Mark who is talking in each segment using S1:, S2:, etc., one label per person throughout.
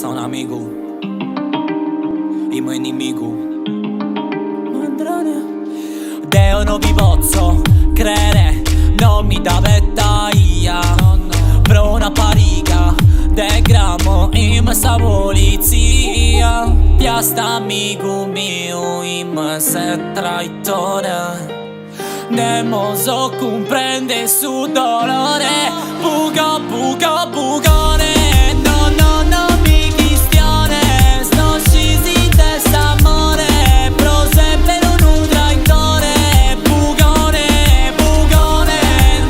S1: sta un amico, il mio nemico. Deo non vi posso credere, non mi dà pettaia. Pro una pariga de gramo in sta polizia. Piasta amico mio in se traitore. Nemo so comprende su dolore. Buco, buco, bucone. No, no, no, mi cristiane. Sto scisi testa amore. Pro sempre un traitore. Bucone, bucone.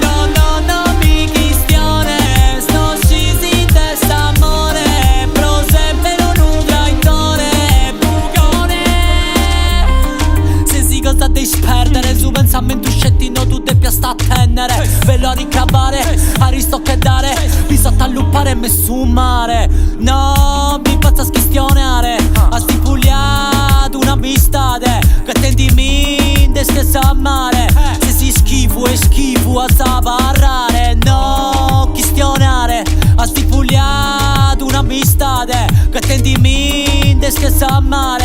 S1: No, no, no, mi cristiane. Sto scisi testa amore. Pro sempre un traitore. Bucone. Se si cosa devi sperdere su pensamento scettino tu devi sta a tenere. Ve lo ricavare, aristo che dare. Vi sotto alluppare e me su mare. No, mi faccia schistionare. Ha stipuliato un'amistade che tendimi in desca a mare. Se si schifo e schifo a saparrare. No, chistionare. Ha stipuliato un'amistade che tendimi in desca a mare.